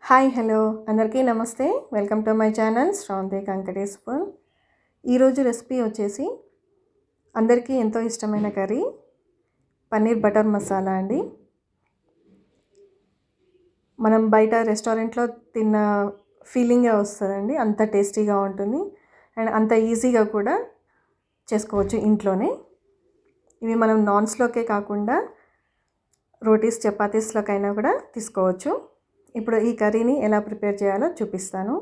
Hi hello అందరికీ నమస్తే. Welcome to my channel Sravanthi Venkateshwar. ఈరోజు రెసిపీ వచ్చేసి అందరికీ ఎంతో ఇష్టమైన కర్రీ పన్నీర్ బటర్ మసాలా అండి. మనం బయట రెస్టారెంట్లో తిన్న ఫీలింగే వస్తుందండి. అంత టేస్టీగా ఉంటుంది అండ్ అంత ఈజీగా కూడా చేసుకోవచ్చు ఇంట్లోనే. ఇవి మనం నాన్స్లోకే కాకుండా రోటీస్ చపాతీస్లోకైనా కూడా తీసుకోవచ్చు. ఇప్పుడు ఈ కర్రీని ఎలా ప్రిపేర్ చేయాలో చూపిస్తాను.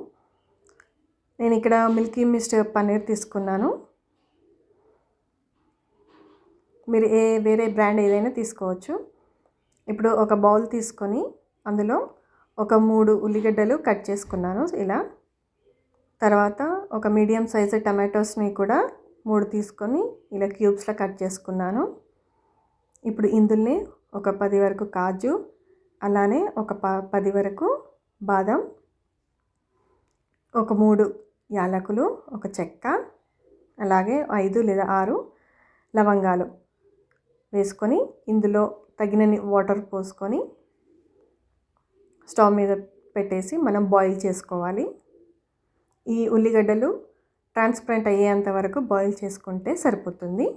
నేను ఇక్కడ మిల్కీ మిస్ట్ పన్నీర్ తీసుకున్నాను. మీరు వేరే బ్రాండ్ ఏదైనా తీసుకోవచ్చు. ఇప్పుడు ఒక బౌల్ తీసుకొని అందులో ఒక 3 ఉల్లిగడ్డలు కట్ చేసుకున్నాను ఇలా. తర్వాత ఒక మీడియం సైజు టమాటోస్ని కూడా 3 తీసుకొని ఇలా క్యూబ్స్లో కట్ చేసుకున్నాను. ఇప్పుడు ఇందులోనే ఒక 10 వరకు కాజు, అలానే ఒక 10 వరకు బాదం, ఒక 3 యాలకులు, ఒక చెక్క, అలాగే 5 లేదా 6 లవంగాలు వేసుకొని ఇందులో తగినన్ని వాటర్ పోసుకొని స్టవ్ మీద పెట్టేసి మనం బాయిల్ చేసుకోవాలి. ఈ ఉల్లిగడ్డలు ట్రాన్స్పరెంట్ అయ్యేంత వరకు బాయిల్ చేసుకుంటే సరిపోతుంది.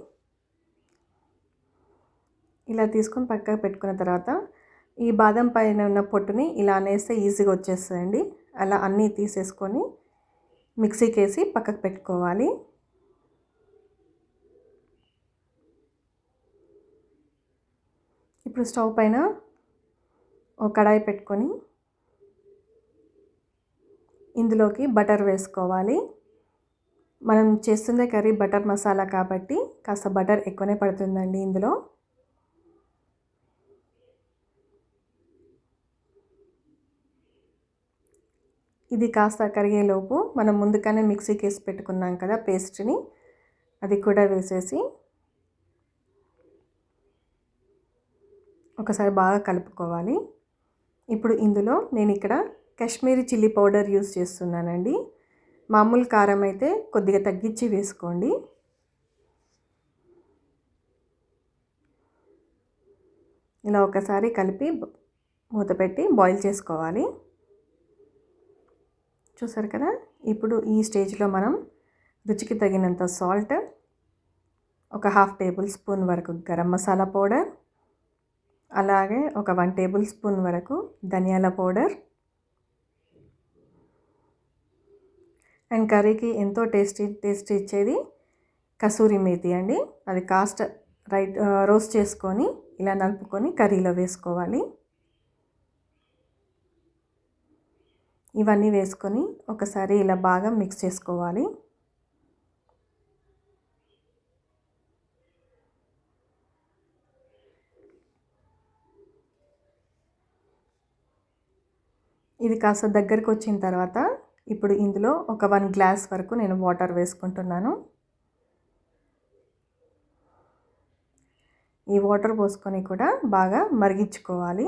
ఇలా తీసుకొని పక్కకు పెట్టుకున్న తర్వాత ఈ బాదం పైన ఉన్న పొట్టుని ఇలా అనేస్తే ఈజీగా వచ్చేస్తుందండి. అలా అన్నీ తీసేసుకొని మిక్సీకి వేసి పక్కకు పెట్టుకోవాలి. ఇప్పుడు స్టవ్ పైన ఒక కడాయి పెట్టుకొని ఇందులోకి బటర్ వేసుకోవాలి. మనం చేస్తుందే కర్రీ బటర్ మసాలా కాబట్టి కాస్త బటర్ ఎక్కువనే పడుతుందండి ఇందులో. ఇది కాస్త కరిగేలోపు మనం ముందుగానే మిక్సీకి వేసి పెట్టుకున్నాం కదా పేస్ట్ని, అది కూడా వేసేసి ఒకసారి బాగా కలుపుకోవాలి. ఇప్పుడు ఇందులో నేను ఇక్కడ కాశ్మీరీ చిల్లీ పౌడర్ యూస్ చేస్తున్నానండి. మామూలు కారం అయితే కొద్దిగా తగ్గించి వేసుకోండి. ఇలా ఒకసారి కలిపి మూత పెట్టి బాయిల్ చేసుకోవాలి. చూసారు కదా. ఇప్పుడు ఈ స్టేజ్లో మనం రుచికి తగినంత సాల్ట్, ఒక 1/2 టేబుల్ స్పూన్ వరకు గరం మసాలా పౌడర్, అలాగే ఒక 1 టేబుల్ స్పూన్ వరకు ధనియాల పౌడర్ అండ్ కర్రీకి ఎంతో టేస్ట్ ఇచ్చేది కసూరి మేతి అండి. అది కాస్త రోస్ట్ చేసుకొని ఇలా నలుపుకొని కర్రీలో వేసుకోవాలి. ఇవన్నీ వేసుకొని ఒకసారి ఇలా బాగా మిక్స్ చేసుకోవాలి. ఇది కాస్త దగ్గరకు వచ్చిన తర్వాత ఇప్పుడు ఇందులో ఒక 1 గ్లాస్ వరకు నేను వాటర్ వేసుకుంటున్నాను. ఈ వాటర్ పోసుకొని కూడా బాగా మరిగించుకోవాలి.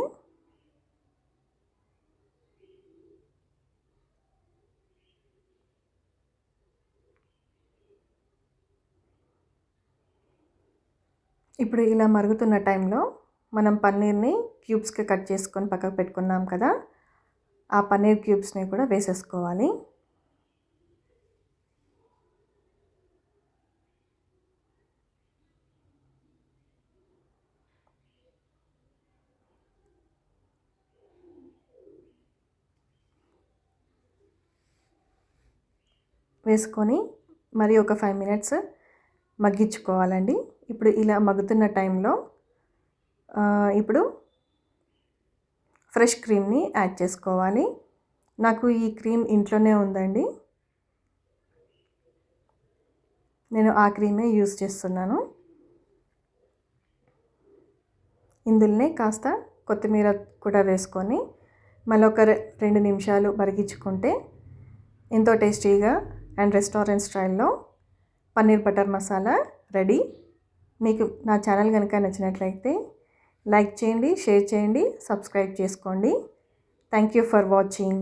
ఇప్పుడు ఇలా మరుగుతున్న టైంలో మనం పన్నీర్ని క్యూబ్స్కి కట్ చేసుకొని పక్కకు పెట్టుకున్నాం కదా, ఆ పన్నీర్ క్యూబ్స్ని కూడా వేసేసుకోవాలి. వేసుకొని మరి ఒక 5 మినిట్స్ మగ్గించుకోవాలండి. ఇప్పుడు ఇలా మగ్గుతున్న టైంలో ఇప్పుడు ఫ్రెష్ క్రీమ్ని యాడ్ చేసుకోవాలి. నాకు ఈ క్రీమ్ ఇంట్లోనే ఉందండి. నేను ఆ క్రీమే యూస్ చేస్తున్నాను. ఇందులోనే కాస్త కొత్తిమీర కూడా వేసుకొని మళ్ళీ ఒక 2 నిమిషాలు మరిగించుకుంటే ఎంతో టేస్టీగా అండ్ రెస్టారెంట్ స్టైల్లో పన్నీర్ బటర్ మసాలా రెడీ. మీకు నా ఛానల్ కనుక నచ్చినట్లయితే లైక్ చేయండి, షేర్ చేయండి, సబ్స్క్రైబ్ చేసుకోండి. Thank you for watching.